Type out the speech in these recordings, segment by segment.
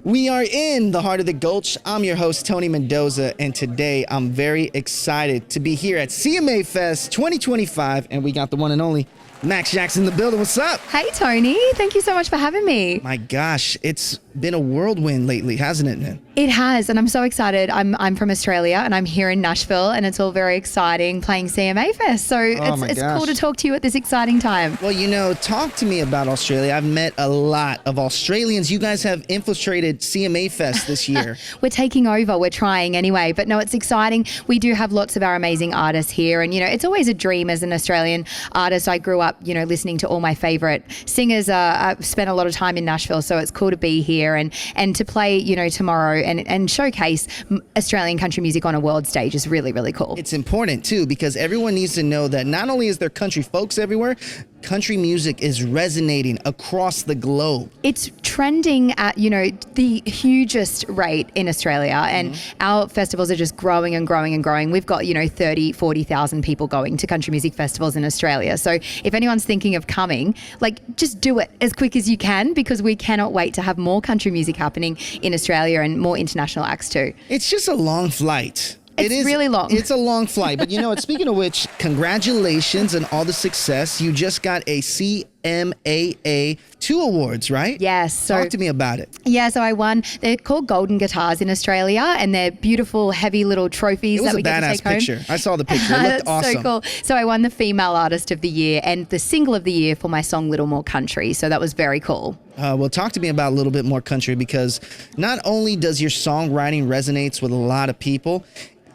We are in the heart of the Gulch. I'm your host, Tony Mendoza, and today I'm very excited to be here at CMA Fest 2025, and we got the one and only Max Jackson in the building. What's up? Hey, Tony. Thank you so much for having me. My gosh, it's been a whirlwind lately, hasn't it, man? It has, and I'm so excited. I'm from Australia, and I'm here in Nashville, and it's all very exciting playing CMA Fest. So it's cool to talk to you at this exciting time. Well, you know, talk to me about Australia. I've met a lot of Australians. You guys have infiltrated CMA Fest this year. We're taking over. We're trying anyway. But no, it's exciting. We do have lots of our amazing artists here, and, you know, it's always a dream as an Australian artist. I grew up, you know, listening to all my favorite singers. I've spent a lot of time in Nashville, so it's cool to be here and to play, you know, tomorrow and showcase Australian country music on a world stage is really, really cool. It's important too, because everyone needs to know that not only is there country folks everywhere, country music is resonating across the globe. It's trending at, you know, the hugest rate in Australia, and our festivals are just growing and growing and growing. We've got, you know, 30, 40,000 people going to country music festivals in Australia. So if anyone's thinking of coming, like, just do it as quick as you can, because we cannot wait to have more country music happening in Australia and more international acts too. It's just a long flight. It's really long. It's a long flight. But you know what? Speaking of which, congratulations on all the success. You just got a CMA 2 awards, right? Yes. Talk to me about it. Yeah, so I won. They're called golden guitars in Australia, and they're beautiful, heavy little trophies that we get to take home. It was a badass picture. I saw the picture. It looked awesome. So cool. So I won the Female Artist of the Year and the Single of the Year for my song Little More Country. So that was very cool. Well, talk to me about a little bit more country, because not only does your songwriting resonates with a lot of people,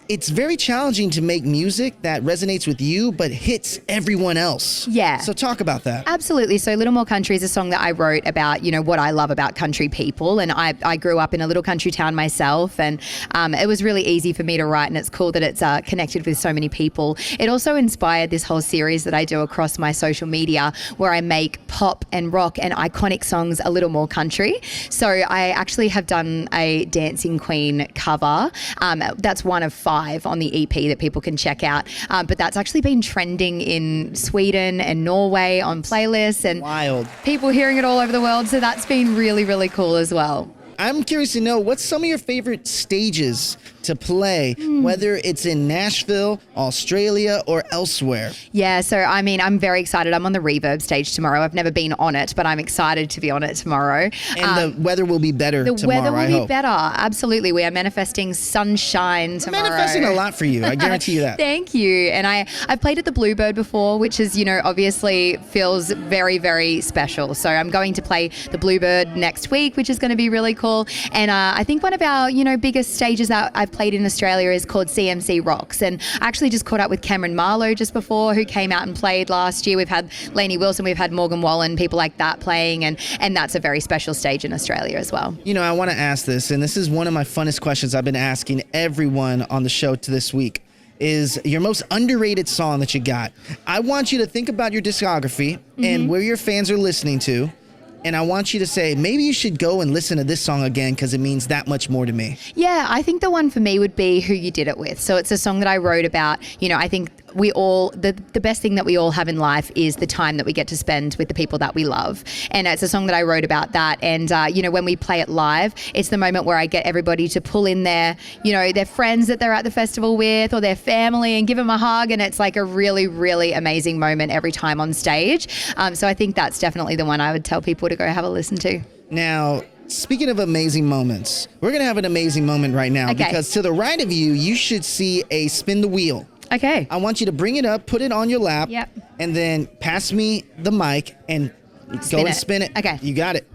it's very challenging to make music that resonates with you but hits everyone else. Yeah. So talk about that. Absolutely. So Little More Country is a song that I wrote about, you know, what I love about country people. And I grew up in a little country town myself, and it was really easy for me to write, and it's cool that it's connected with so many people. It also inspired this whole series that I do across my social media, where I make pop and rock and iconic songs a little more country. So I actually have done a Dancing Queen cover. That's one of 5 on the EP that people can check out. But that's actually been trending in Sweden and Norway on playlists, and wild. People hearing it all over the world. So that's been really, really cool as well. I'm curious to know, what's some of your favorite stages to play, whether it's in Nashville, Australia, or elsewhere? Yeah, so I mean, I'm very excited. I'm on the Reverb stage tomorrow. I've never been on it, but I'm excited to be on it tomorrow. And the weather will be better tomorrow, The weather will I be hope. better. Absolutely. We are manifesting sunshine tomorrow. Manifesting a lot for you. I guarantee you that. Thank you. And I've played at the Bluebird before, which is, you know, obviously feels very, very special. So I'm going to play the Bluebird next week, which is going to be really cool. And I think one of our, you know, biggest stages that I've played in Australia is called CMC Rocks. And I actually just caught up with Cameron Marlowe just before, who came out and played last year. We've had Lainey Wilson, we've had Morgan Wallen, people like that playing. And that's a very special stage in Australia as well. You know, I want to ask this, and this is one of my funnest questions I've been asking everyone on the show to this week, is your most underrated song that you got. I want you to think about your discography and where your fans are listening to. And I want you to say, maybe you should go and listen to this song again because it means that much more to me. Yeah, I think the one for me would be Who You Did It With. So it's a song that I wrote about, you know, I think we all, the best thing that we all have in life is the time that we get to spend with the people that we love. And it's a song that I wrote about that. And, you know, when we play it live, it's the moment where I get everybody to pull in their, you know, their friends that they're at the festival with or their family and give them a hug. And it's like a really, really amazing moment every time on stage. So I think that's definitely the one I would tell people to go have a listen to. Now, speaking of amazing moments, we're going to have an amazing moment right now, because to the right of you, you should see a spin the wheel. Okay. I want you to bring it up, put it on your lap, and then pass me the mic and go and spin it. Okay. You got it.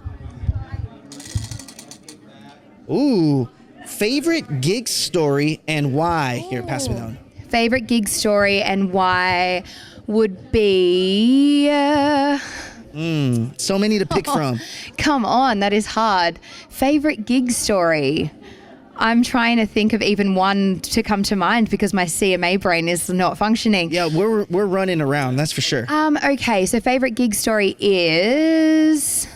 Ooh, favorite gig story and why? Here, pass me that one. Favorite gig story and why would be... So many to pick from. Come on, that is hard. Favorite gig story. I'm trying to think of even one to come to mind because my CMA brain is not functioning. Yeah, we're running around, that's for sure. Okay, so favorite gig story is...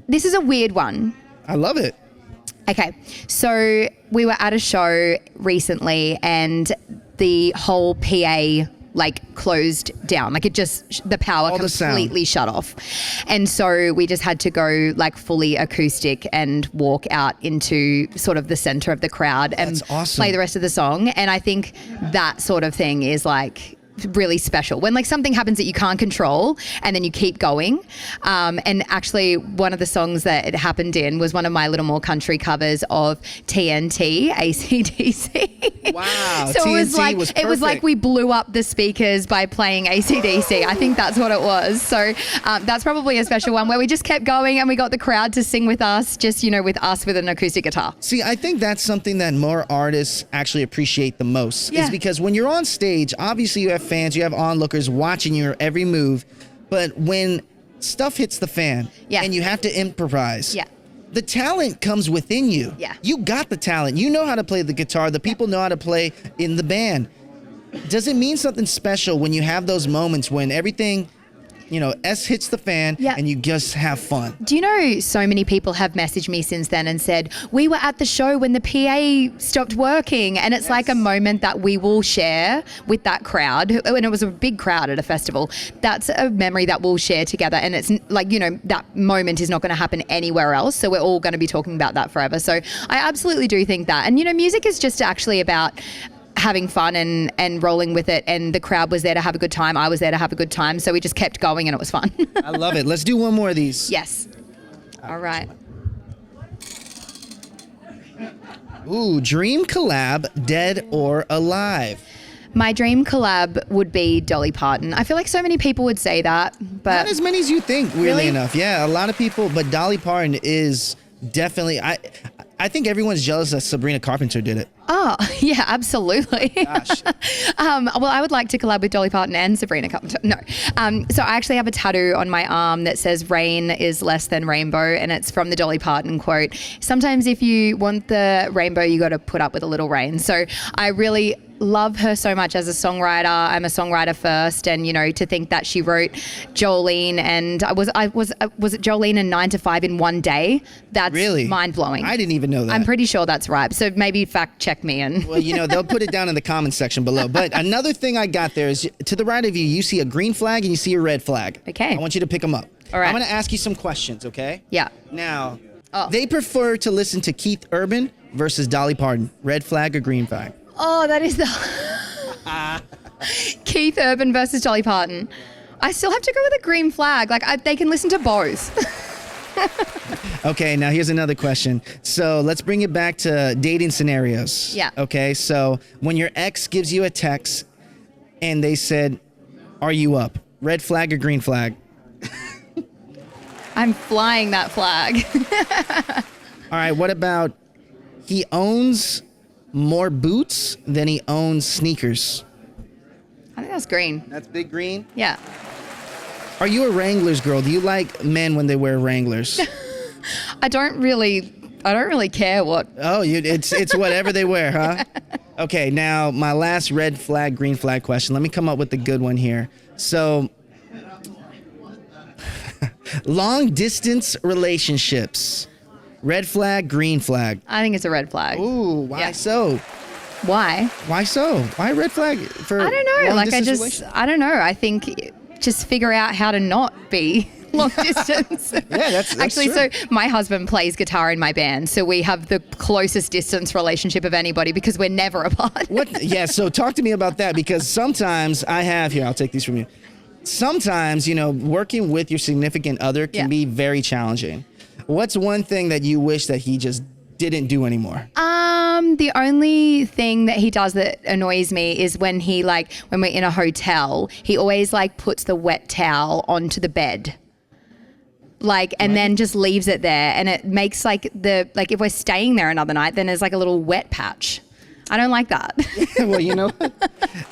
This is a weird one. I love it. Okay, so we were at a show recently and the whole PA like closed down. Like it just, the power All the sound. completely shut off. And so we just had to go like fully acoustic and walk out into sort of the center of the crowd and That's awesome. play the rest of the song. And I think that sort of thing is like really special when like something happens that you can't control and then you keep going. And actually one of the songs that it happened in was one of my little more country covers of TNT, AC/DC. Wow. So TNT it was like we blew up the speakers by playing AC/DC. I think that's what it was. So that's probably a special one where we just kept going and we got the crowd to sing with us, just, you know, with us with an acoustic guitar. See, I think that's something that more artists actually appreciate the most. Yeah. Is because when you're on stage, obviously you have fans, you have onlookers watching your every move, but when stuff hits the fan and you have to improvise, the talent comes within you. Yeah. You got the talent. You know how to play the guitar. The people know how to play in the band. Does it mean something special when you have those moments when everything, you know, S hits the fan and you just have fun? Do you know so many people have messaged me since then and said, we were at the show when the PA stopped working. And it's like a moment that we will share with that crowd. And it was a big crowd at a festival. That's a memory that we'll share together. And it's like, you know, that moment is not going to happen anywhere else. So we're all going to be talking about that forever. So I absolutely do think that. And, you know, music is just actually about having fun and rolling with it, and the crowd was there to have a good time. I was there to have a good time, so we just kept going and it was fun. I love it. Let's do one more of these. Yes. All right. Ooh, dream collab, dead or alive? My dream collab would be Dolly Parton. I feel like so many people would say that, but not as many as you think, weirdly Really? enough. Yeah, a lot of people, but Dolly Parton is definitely, I think everyone's jealous that Sabrina Carpenter did it. Oh, yeah, absolutely. Gosh. Well, I would like to collab with Dolly Parton and Sabrina Carpenter. No. So I actually have a tattoo on my arm that says rain is less than rainbow, and it's from the Dolly Parton quote. Sometimes if you want the rainbow, you got to put up with a little rain. So I really love her so much as a songwriter. I'm a songwriter first, and you know, to think that she wrote Jolene and was it Jolene and 9 to 5 in one day? That's Really? mind blowing. I didn't even know that. I'm pretty sure that's right. So maybe fact check me in. Well, you know, they'll put it down in the comments section below. But another thing I got there is to the right of you, you see a green flag and you see a red flag. Okay. I want you to pick them up. All right. I'm going to ask you some questions, okay? Yeah. Now, they prefer to listen to Keith Urban versus Dolly Parton. Red flag or green flag? Oh, that is the Keith Urban versus Dolly Parton. I still have to go with a green flag. Like they can listen to both. Okay, now here's another question. So let's bring it back to dating scenarios. Yeah. Okay, so when your ex gives you a text and they said, "Are you up?" Red flag or green flag? I'm flying that flag. All right, what about he owns more boots than he owns sneakers? I think that's green. That's big green. Yeah. Are you a Wranglers girl? Do you like men when they wear Wranglers? I don't really care what. Oh, it's whatever they wear, huh? Okay, now my last red flag, green flag question. Let me come up with a good one here. So, long distance relationships. Red flag, green flag. I think it's a red flag. Ooh, why so? Why? Why so? Why a red flag for I don't know. long Like distance I don't know. I think just figure out how to not be long distance. Yeah, that's actually true. So my husband plays guitar in my band, so we have the closest distance relationship of anybody because we're never apart. What? Yeah, so talk to me about that, because sometimes I'll take these from you. Sometimes, you know, working with your significant other can be very challenging. What's one thing that you wish that he just didn't do anymore? The only thing that he does that annoys me is when when we're in a hotel, he always puts the wet towel onto the bed. And then just leaves it there, and it makes if we're staying there another night, then there's a little wet patch. I don't like that. Well, you know,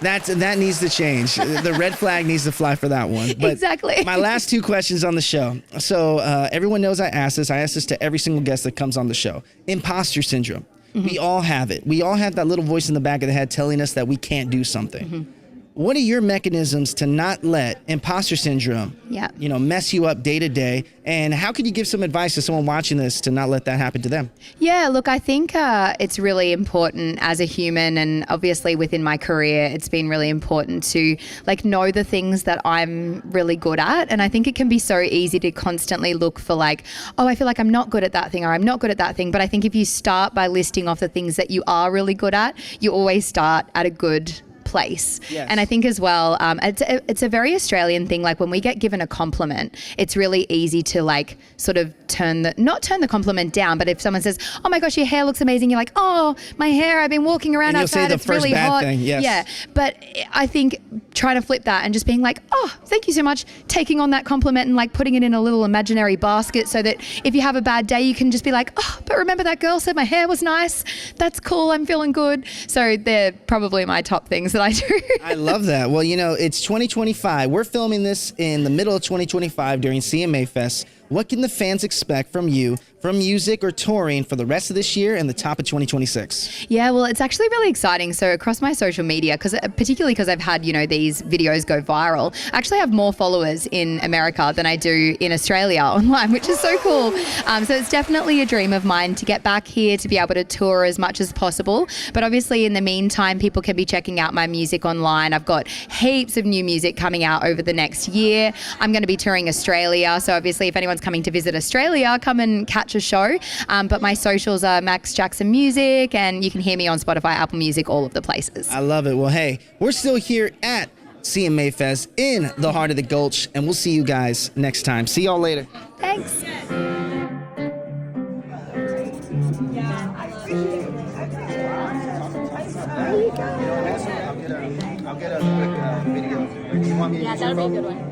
that needs to change. The red flag needs to fly for that one. But exactly. My last two questions on the show. So everyone knows I ask this. I ask this to every single guest that comes on the show. Impostor syndrome. Mm-hmm. We all have it. We all have that little voice in the back of the head telling us that we can't do something. Mm-hmm. What are your mechanisms to not let imposter syndrome, Yeah. mess you up day to day? And how could you give some advice to someone watching this to not let that happen to them? Yeah, look, I think it's really important as a human, and obviously within my career, it's been really important to know the things that I'm really good at. And I think it can be so easy to constantly look for oh, I feel like I'm not good at that thing, or I'm not good at that thing. But I think if you start by listing off the things that you are really good at, you always start at a good place. Yes. And I think as well, it's a very Australian thing. When we get given a compliment, it's really easy to sort of not turn the compliment down, but if someone says, oh my gosh, your hair looks amazing, you're like, oh, my hair, I've been walking around and outside, it's really hot. Thing, yes. Yeah. But I think trying to flip that and just being oh, thank you so much, taking on that compliment and putting it in a little imaginary basket so that if you have a bad day, you can just be oh, but remember that girl said my hair was nice. That's cool. I'm feeling good. So they're probably my top things that I do. I love that. Well, it's 2025. We're filming this in the middle of 2025 during CMA Fest. What can the fans expect from you, from music or touring for the rest of this year and the top of 2026? Yeah, well, it's actually really exciting. So across my social media, particularly because I've had, these videos go viral, I actually have more followers in America than I do in Australia online, which is so cool. So it's definitely a dream of mine to get back here, to be able to tour as much as possible. But obviously in the meantime, people can be checking out my music online. I've got heaps of new music coming out over the next year. I'm going to be touring Australia. So obviously if anyone's coming to visit Australia, come and catch a show. But my socials are Max Jackson Music, and you can hear me on Spotify, Apple Music, all of the places. I love it. Well, hey, we're still here at CMA Fest in the heart of the Gulch, and we'll see you guys next time. See y'all later. Thanks. I'll get a quick video. You want me to Yeah, that'll be a good one.